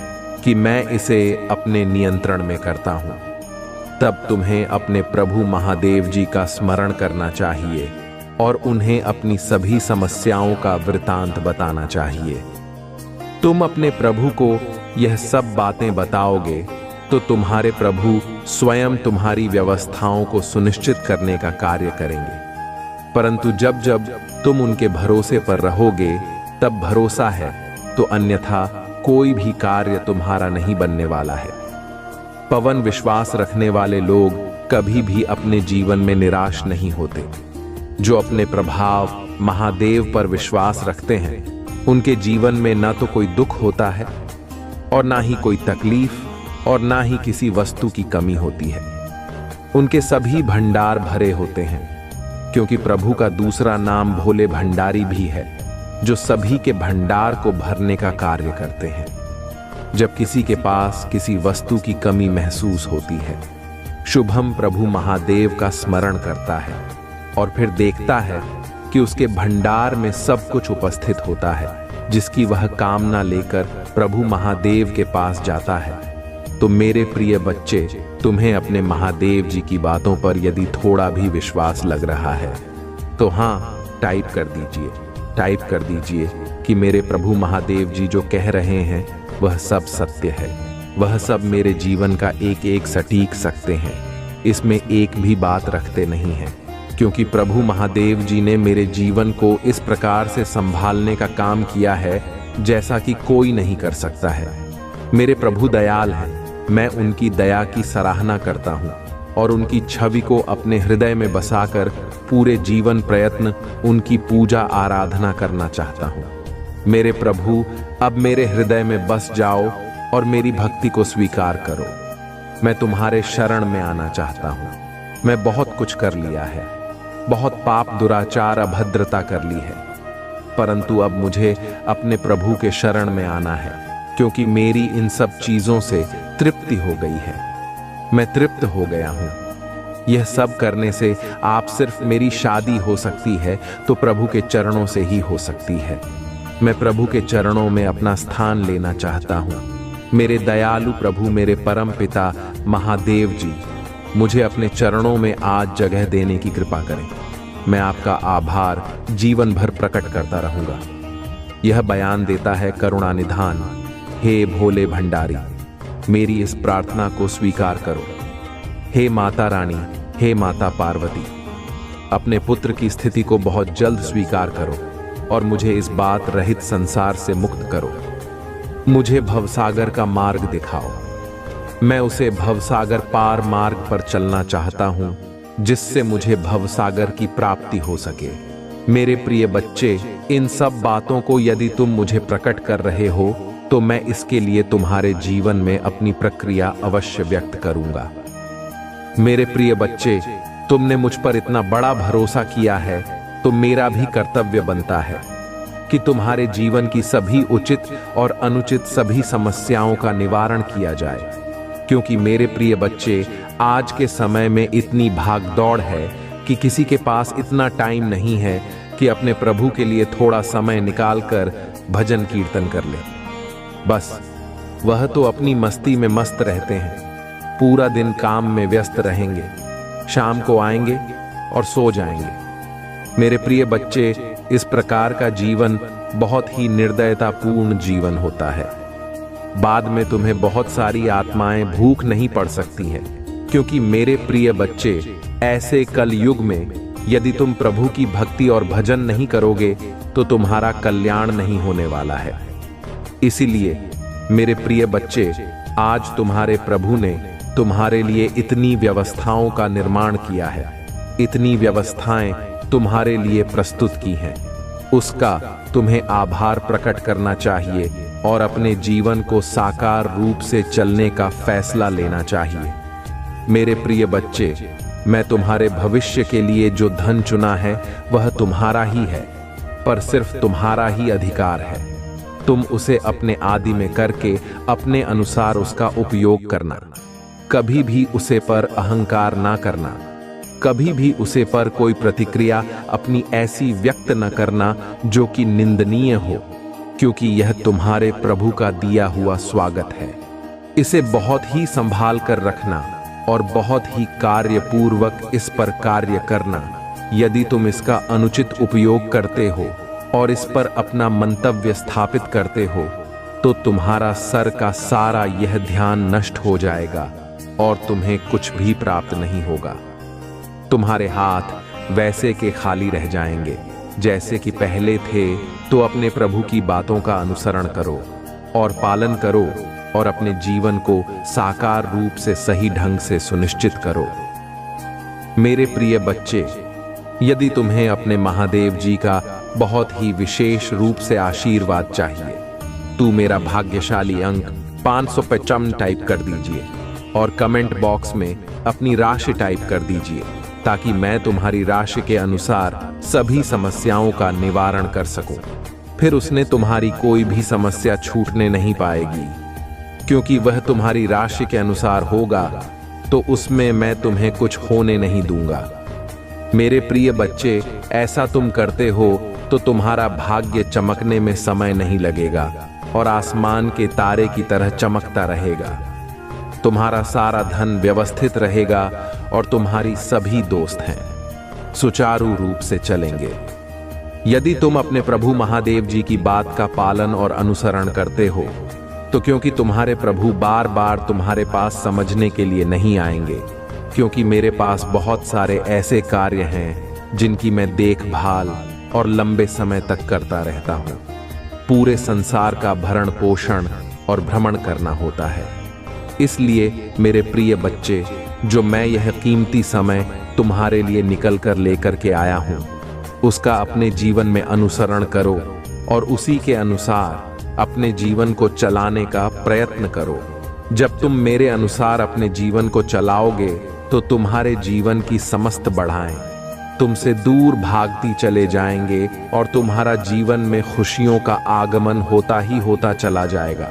कि मैं इसे अपने नियंत्रण में करता हूं, तब तुम्हें अपने प्रभु महादेव जी का स्मरण करना चाहिए और उन्हें अपनी सभी समस्याओं का वृतांत बताना चाहिए। तुम अपने प्रभु को यह सब बातें बताओगे तो तुम्हारे प्रभु स्वयं तुम्हारी व्यवस्थाओं को सुनिश्चित करने का कार्य करेंगे। परंतु जब जब तुम उनके भरोसे पर रहोगे, तब भरोसा है तो अन्यथा कोई भी कार्य तुम्हारा नहीं बनने वाला है। पवन विश्वास रखने वाले लोग कभी भी अपने जीवन में निराश नहीं होते। जो अपने प्रभाव महादेव पर विश्वास रखते हैं, उनके जीवन में ना तो कोई दुख होता है और ना ही कोई तकलीफ और ना ही किसी वस्तु की कमी होती है। उनके सभी भंडार भरे होते हैं, क्योंकि प्रभु का दूसरा नाम भोले भंडारी भी है, जो सभी के भंडार को भरने का कार्य करते हैं। जब किसी के पास किसी वस्तु की कमी महसूस होती है, शुभम प्रभु महादेव का स्मरण करता है और फिर देखता है कि उसके भंडार में सब कुछ उपस्थित होता है, जिसकी वह कामना लेकर प्रभु महादेव के पास जाता है। तो मेरे प्रिय बच्चे, तुम्हें अपने महादेव जी की बातों पर यदि थोड़ा भी विश्वास लग रहा है तो हाँ, टाइप कर दीजिए कि मेरे प्रभु महादेव जी जो कह रहे हैं वह सब सत्य है। वह सब मेरे जीवन का एक एक सटीक सकते हैं, इसमें एक भी बात रखते नहीं हैं, क्योंकि प्रभु महादेव जी ने मेरे जीवन को इस प्रकार से संभालने का काम किया है जैसा कि कोई नहीं कर सकता है। मेरे प्रभु दयाल हैं, मैं उनकी दया की सराहना करता हूँ और उनकी छवि को अपने हृदय में बसाकर पूरे जीवन प्रयत्न उनकी पूजा आराधना करना चाहता हूँ। मेरे प्रभु, अब मेरे हृदय में बस जाओ और मेरी भक्ति को स्वीकार करो। मैं तुम्हारे शरण में आना चाहता हूँ। मैं बहुत कुछ कर लिया है, बहुत पाप दुराचार अभद्रता कर ली है, परंतु अब मुझे अपने प्रभु के शरण में आना है, क्योंकि मेरी इन सब चीजों से तृप्ति हो गई है। मैं तृप्त हो गया हूँ। यह सब करने से आप सिर्फ मेरी शादी हो सकती है तो प्रभु के चरणों से ही हो सकती है। मैं प्रभु के चरणों में अपना स्थान लेना चाहता हूँ। मेरे दयालु प्रभु, मेरे परम पिता महादेव जी, मुझे अपने चरणों में आज जगह देने की कृपा करें। मैं आपका आभार जीवन भर प्रकट करता रहूंगा। यह बयान देता है करुणा निधान। हे भोले भंडारी, मेरी इस प्रार्थना को स्वीकार करो। हे माता रानी, हे माता पार्वती, अपने पुत्र की स्थिति को बहुत जल्द स्वीकार करो और मुझे इस बात रहित संसार से मुक्त करो। मुझे भवसागर का मार्ग दिखाओ। मैं उसे भवसागर पार मार्ग पर चलना चाहता हूँ, जिससे मुझे भवसागर की प्राप्ति हो सके। मेरे प्रिय बच्चे, इन सब बातों को यदि तुम मुझे प्रकट कर रहे हो तो मैं इसके लिए तुम्हारे जीवन में अपनी प्रक्रिया अवश्य व्यक्त करूंगा। मेरे प्रिय बच्चे, तुमने मुझ पर इतना बड़ा भरोसा किया है तो मेरा भी कर्तव्य बनता है कि तुम्हारे जीवन की सभी उचित और अनुचित सभी समस्याओं का निवारण किया जाए। क्योंकि मेरे प्रिय बच्चे, आज के समय में इतनी भागदौड़ है कि किसी के पास इतना टाइम नहीं है कि अपने प्रभु के लिए थोड़ा समय निकालकर भजन कीर्तन कर ले। बस वह तो अपनी मस्ती में मस्त रहते हैं, पूरा दिन काम में व्यस्त रहेंगे, शाम को आएंगे और सो जाएंगे। मेरे प्रिय बच्चे, इस प्रकार का जीवन बहुत ही निर्दयतापूर्ण जीवन होता है। बाद में तुम्हें बहुत सारी आत्माएं भूख नहीं पड़ सकती हैं, क्योंकि मेरे प्रिय बच्चे, ऐसे कल युग में यदि तुम प्रभु की भक्ति और भजन नहीं करोगे तो तुम्हारा कल्याण नहीं होने वाला है। इसीलिए मेरे प्रिय बच्चे, आज तुम्हारे प्रभु ने तुम्हारे लिए इतनी व्यवस्थाओं का निर्माण किया है, इतनी व्यवस्थाएं तुम्हारे लिए प्रस्तुत की हैं। उसका तुम्हें आभार प्रकट करना चाहिए और अपने जीवन को साकार रूप से चलने का फैसला लेना चाहिए। मेरे प्रिय बच्चे, मैं तुम्हारे भविष्य के लिए जो धन चुना है वह तुम्हारा ही है, पर सिर्फ तुम्हारा ही अधिकार है। तुम उसे अपने आदि में करके अपने अनुसार उसका उपयोग करना। कभी भी उसे पर अहंकार ना करना, कभी भी उसे पर कोई प्रतिक्रिया अपनी ऐसी व्यक्त न करना जो कि निंदनीय हो, क्योंकि यह तुम्हारे प्रभु का दिया हुआ स्वागत है। इसे बहुत ही संभाल कर रखना और बहुत ही कार्यपूर्वक इस पर कार्य करना। यदि तुम इसका अनुचित उपयोग करते हो और इस पर अपना मंतव्य स्थापित करते हो तो तुम्हारा सर का सारा यह ध्यान नष्ट हो जाएगा और तुम्हें कुछ भी प्राप्त नहीं होगा। तुम्हारे हाथ वैसे के खाली रह जाएंगे जैसे कि पहले थे, तो अपने प्रभु की बातों का अनुसरण करो और पालन करो और अपने जीवन को साकार रूप से सही ढंग से सुनिश्चित करो। मेरे प्रिय बच्चे, यदि तुम्हें अपने महादेव जी का बहुत ही विशेष रूप से आशीर्वाद चाहिए, तो मेरा भाग्यशाली अंक 555 टाइप कर दीजिए और कमेंट बॉक्स में अपनी राशि टाइप कर दीजिए, ताकि मैं तुम्हारी राशि के अनुसार सभी समस्याओं का निवारण कर सकूं। फिर उसने तुम्हारी कोई भी समस्या छूटने नहीं पाएगी, क्योंकि वह तुम्हारी राशि के अनुसार होगा, तो उसमें मैं तुम्हें कुछ होने नहीं दूंगा। मेरे प्रिय बच्चे, ऐसा तुम करते हो तो तुम्हारा भाग्य चमकने में समय नहीं लगेगा और आसमान के तारे की तरह चमकता रहेगा। तुम्हारा सारा धन व्यवस्थित रहेगा और तुम्हारी सभी दोस्त हैं सुचारू रूप से चलेंगे। यदि तुम अपने प्रभु महादेव जी की बात का पालन और अनुसरण करते हो, तो क्योंकि तुम्हारे प्रभु बार बार तुम्हारे पास समझने के लिए नहीं आएंगे, क्योंकि मेरे पास बहुत सारे ऐसे कार्य हैं जिनकी मैं देखभाल और लंबे समय तक करता रहता हूं। पूरे संसार का भरण पोषण और भ्रमण करना होता है। इसलिए मेरे प्रिय बच्चे, जो मैं यह कीमती समय तुम्हारे लिए निकल कर लेकर के आया हूं, उसका अपने जीवन में अनुसरण करो और उसी के अनुसार अपने जीवन को चलाने का प्रयत्न करो। जब तुम मेरे अनुसार अपने जीवन को चलाओगे, तो तुम्हारे जीवन की समस्त बढ़ाएं तुमसे दूर भागती चले जाएंगे और तुम्हारा जीवन में खुशियों का आगमन होता ही होता चला जाएगा।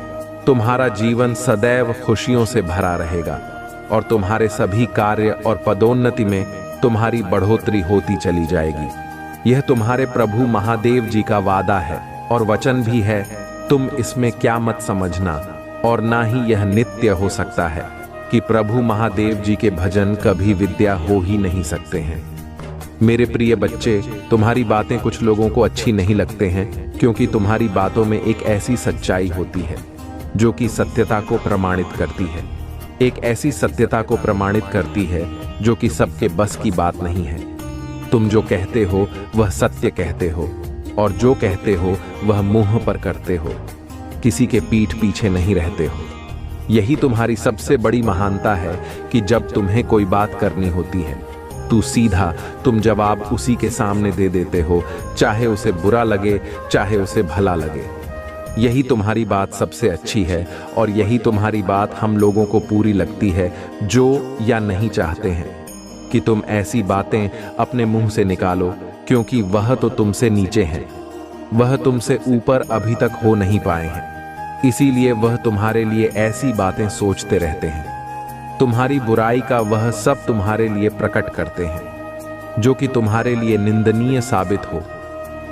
तुम्हारा जीवन सदैव खुशियों से भरा रहेगा और तुम्हारे सभी कार्य और पदोन्नति में तुम्हारी बढ़ोतरी होती चली जाएगी। यह तुम्हारे प्रभु महादेव जी का वादा है और वचन भी है। तुम इसमें क्या मत समझना, और ना ही यह नित्य हो सकता है कि प्रभु महादेव जी के भजन कभी विद्या हो ही नहीं सकते हैं। मेरे प्रिय बच्चे, तुम्हारी बातें कुछ लोगों को अच्छी नहीं लगते हैं, क्योंकि तुम्हारी बातों में एक ऐसी सच्चाई होती है जो कि सत्यता को प्रमाणित करती है। एक ऐसी सत्यता को प्रमाणित करती है जो कि सबके बस की बात नहीं है। तुम जो कहते हो वह सत्य कहते हो, और जो कहते हो वह मुंह पर करते हो, किसी के पीठ पीछे नहीं रहते हो। यही तुम्हारी सबसे बड़ी महानता है कि जब तुम्हें कोई बात करनी होती है, तू सीधा तुम जवाब उसी के सामने दे देते हो, चाहे उसे बुरा लगे चाहे उसे भला लगे। यही तुम्हारी बात सबसे अच्छी है और यही तुम्हारी बात हम लोगों को पूरी लगती है, जो या नहीं चाहते हैं कि तुम ऐसी बातें अपने मुंह से निकालो, क्योंकि वह तो तुमसे नीचे हैं, वह तुमसे ऊपर अभी तक हो नहीं पाए हैं। इसीलिए वह तुम्हारे लिए ऐसी बातें सोचते रहते हैं। तुम्हारी बुराई का वह सब तुम्हारे लिए प्रकट करते हैं, जो कि तुम्हारे लिए निंदनीय साबित हो।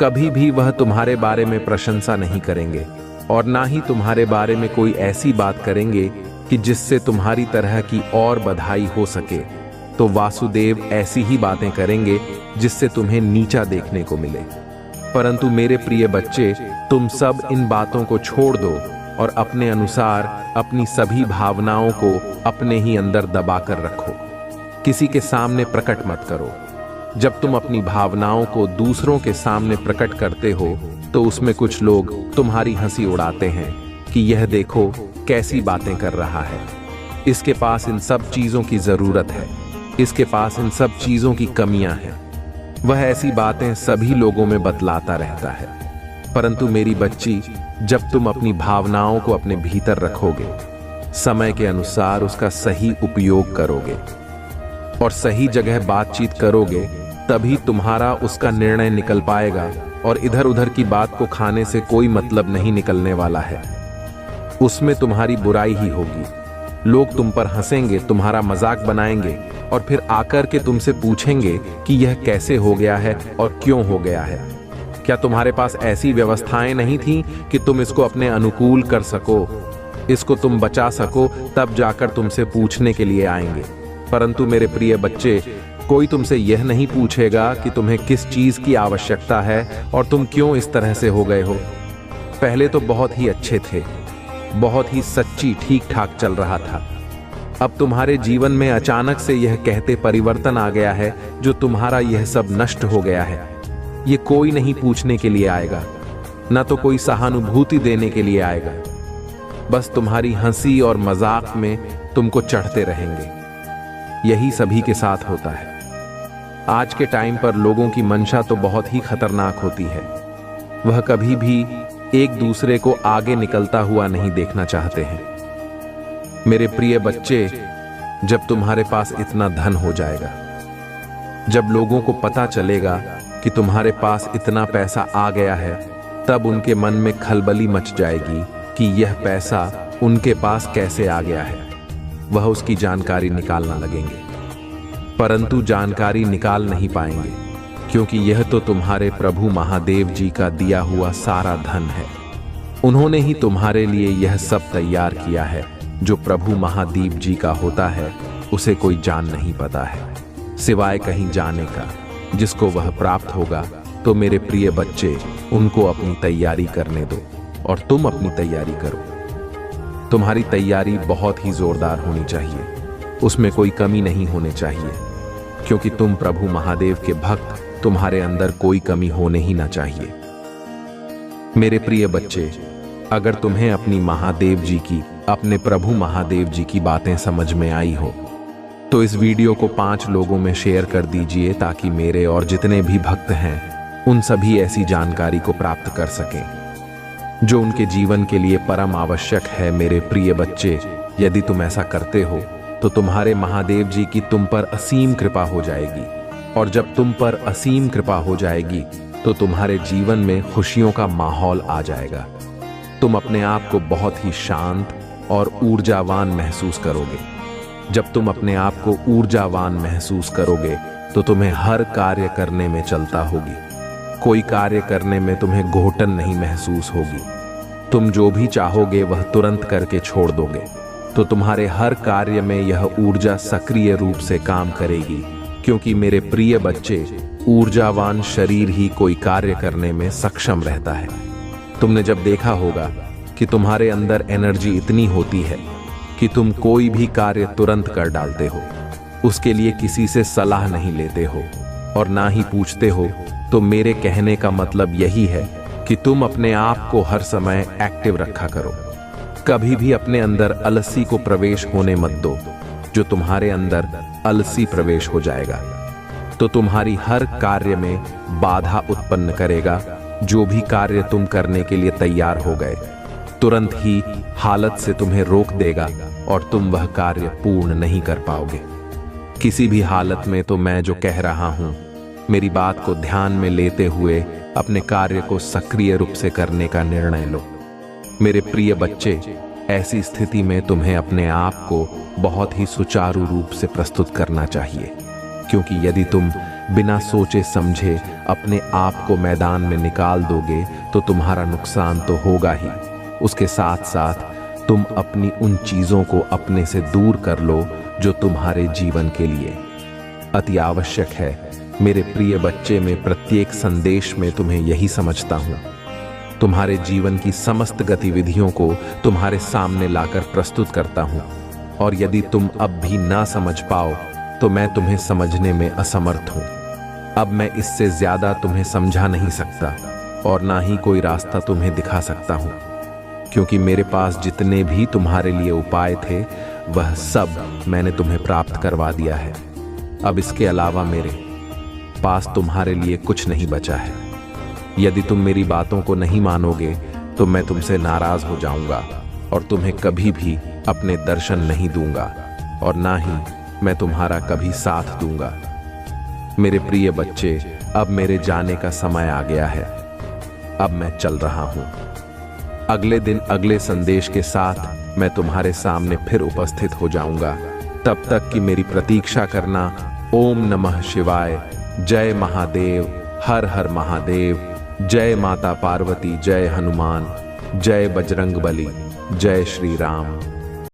कभी भी वह तुम्हारे बारे में प्रशंसा नहीं करेंगे और ना ही तुम्हारे बारे में कोई ऐसी बात करेंगे कि जिससे तुम्हारी तरह की और बधाई हो सके। तो वासुदेव ऐसी ही बातें करेंगे जिससे तुम्हें नीचा देखने को मिले। परंतु मेरे प्रिय बच्चे, तुम सब इन बातों को छोड़ दो और अपने अनुसार अपनी सभी भावनाओं को अपने ही अंदर दबा कर रखो। किसी के सामने प्रकट मत करो। जब तुम अपनी भावनाओं को दूसरों के सामने प्रकट करते हो, तो उसमें कुछ लोग तुम्हारी हंसी उड़ाते हैं कि यह देखो कैसी बातें कर रहा है, इसके पास इन सब चीजों की जरूरत है, इसके पास इन सब चीजों की कमियां हैं। वह ऐसी बातें सभी लोगों में बतलाता रहता है। परंतु मेरी बच्ची, जब तुम अपनी भावनाओं को अपने भीतर रखोगे, समय के अनुसार उसका सही उपयोग करोगे और सही जगह बातचीत करोगे, तभी तुम्हारा उसका निर्णय निकल पाएगा और इधर उधर की बात को खाने से कोई मतलब नहीं निकलने वाला है। उसमें तुम्हारी बुराई ही होगी। लोग तुम पर हंसेंगे, तुम्हारा मजाक बनाएंगे और फिर आकर के तुमसे पूछेंगे कि यह कैसे हो गया है और क्यों हो गया है। क्या तुम्हारे पास ऐसी व्यवस्थाएं नहीं थी कि तुम इसको अपने अनुकूल कर सको, इसको तुम बचा सको? तब जाकर तुमसे पूछने के लिए आएंगे। परंतु मेरे प्रिय बच्चे, कोई तुमसे यह नहीं पूछेगा कि तुम्हें किस चीज की आवश्यकता है और तुम क्यों इस तरह से हो गए हो। पहले तो बहुत ही अच्छे थे, बहुत ही सच्ची ठीक ठाक चल रहा था। अब तुम्हारे जीवन में अचानक से यह कहते परिवर्तन आ गया है, जो तुम्हारा यह सब नष्ट हो गया है। ये कोई नहीं पूछने के लिए आएगा, ना तो कोई सहानुभूति देने के लिए आएगा। बस तुम्हारी हंसी और मजाक में तुमको चढ़ते रहेंगे। यही सभी के साथ होता है। आज के टाइम पर लोगों की मंशा तो बहुत ही खतरनाक होती है। वह कभी भी एक दूसरे को आगे निकलता हुआ नहीं देखना चाहते हैं। मेरे प्रिय बच्चे, जब तुम्हारे पास इतना धन हो जाएगा, जब लोगों को पता चलेगा कि तुम्हारे पास इतना पैसा आ गया है, तब उनके मन में खलबली मच जाएगी कि यह पैसा उनके पास कैसे आ गया है। वह उसकी जानकारी निकालना लगेंगे, परंतु जानकारी निकाल नहीं पाएंगे, क्योंकि यह तो तुम्हारे प्रभु महादेव जी का दिया हुआ सारा धन है। उन्होंने ही तुम्हारे लिए यह सब तैयार किया है। जो प्रभु महादेव जी का होता है, उसे कोई जान नहीं पता है, सिवाय कहीं जाने का, जिसको वह प्राप्त होगा। तो मेरे प्रिय बच्चे, उनको अपनी तैयारी करने दो और तुम अपनी तैयारी करो। तुम्हारी तैयारी बहुत ही जोरदार होनी चाहिए, उसमें कोई कमी नहीं होने चाहिए, क्योंकि तुम प्रभु महादेव के भक्त, तुम्हारे अंदर कोई कमी होने ही ना चाहिए। मेरे प्रिय बच्चे, अगर तुम्हें अपनी महादेव जी की, अपने प्रभु महादेव जी की बातें समझ में आई हो, तो इस वीडियो को 5 लोगों में शेयर कर दीजिए, ताकि मेरे और जितने भी भक्त हैं उन सभी ऐसी जानकारी को प्राप्त कर सकें जो उनके जीवन के लिए परम आवश्यक है। मेरे प्रिय बच्चे, यदि तुम ऐसा करते हो तो तुम्हारे महादेव जी की तुम पर असीम कृपा हो जाएगी, और जब तुम पर असीम कृपा हो जाएगी तो तुम्हारे जीवन में खुशियों का माहौल आ जाएगा। तुम अपने आप को बहुत ही शांत और ऊर्जावान महसूस करोगे। जब तुम अपने आप को ऊर्जावान महसूस करोगे तो तुम्हें हर कार्य करने में चलता होगी। कोई कार्य करने में तुम्हें घोटन नहीं महसूस होगी। तुम जो भी चाहोगे वह तुरंत करके छोड़ दोगे। तो तुम्हारे हर कार्य में यह ऊर्जा सक्रिय रूप से काम करेगी, क्योंकि मेरे प्रिय बच्चे, ऊर्जावान शरीर ही कोई कार्य करने में सक्षम रहता है। तुमने जब देखा होगा कि तुम्हारे अंदर एनर्जी इतनी होती है कि तुम कोई भी कार्य तुरंत कर डालते हो, उसके लिए किसी से सलाह नहीं लेते हो और ना ही पूछते हो। तो मेरे कहने का मतलब यही है कि तुम अपने आप को हर समय एक्टिव रखा करो। कभी भी अपने अंदर आलसी को प्रवेश होने मत दो। जो तुम्हारे अंदर आलसी प्रवेश हो जाएगा तो तुम्हारी हर कार्य में बाधा उत्पन्न करेगा। जो भी कार्य तुम करने के लिए तैयार हो गए, तुरंत ही हालत से तुम्हें रोक देगा और तुम वह कार्य पूर्ण नहीं कर पाओगे। किसी भी हालत में तो मैं जो कह रहा हूं, मेरी बात को ध्यान में लेते हुए अपने कार्य को सक्रिय रूप से करने का निर्णय लो। मेरे प्रिय बच्चे, ऐसी स्थिति में तुम्हें अपने आप को बहुत ही सुचारू रूप से प्रस्तुत करना चाहिए, क्योंकि यदि तुम बिना सोचे समझे अपने आप को मैदान में निकाल दोगे तो तुम्हारा नुकसान तो होगा ही, उसके साथ साथ तुम अपनी उन चीजों को अपने से दूर कर लो जो तुम्हारे जीवन के लिए अति आवश्यक है। मेरे प्रिय बच्चे, में प्रत्येक संदेश में तुम्हें यही समझता हूं। तुम्हारे जीवन की समस्त गतिविधियों को तुम्हारे सामने लाकर प्रस्तुत करता हूं, और यदि तुम अब भी ना समझ पाओ तो मैं तुम्हें समझने में असमर्थ हूं। अब मैं इससे ज्यादा तुम्हें समझा नहीं सकता और ना ही कोई रास्ता तुम्हें दिखा सकता हूं, क्योंकि मेरे पास जितने भी तुम्हारे लिए उपाय थे वह सब मैंने तुम्हें प्राप्त करवा दिया है। अब इसके अलावा मेरे पास तुम्हारे लिए कुछ नहीं बचा है। यदि तुम मेरी बातों को नहीं मानोगे तो मैं तुमसे नाराज हो जाऊंगा और तुम्हें कभी भी अपने दर्शन नहीं दूंगा, और ना ही मैं तुम्हारा कभी साथ दूंगा। मेरे प्रिय बच्चे, अब मेरे जाने का समय आ गया है। अब मैं चल रहा हूं। अगले दिन अगले संदेश के साथ मैं तुम्हारे सामने फिर उपस्थित हो जाऊंगा। तब तक की मेरी प्रतीक्षा करना। ओम नमः शिवाय। जय महादेव। हर हर महादेव। जय माता पार्वती। जय हनुमान। जय बजरंगबली। जय श्री राम।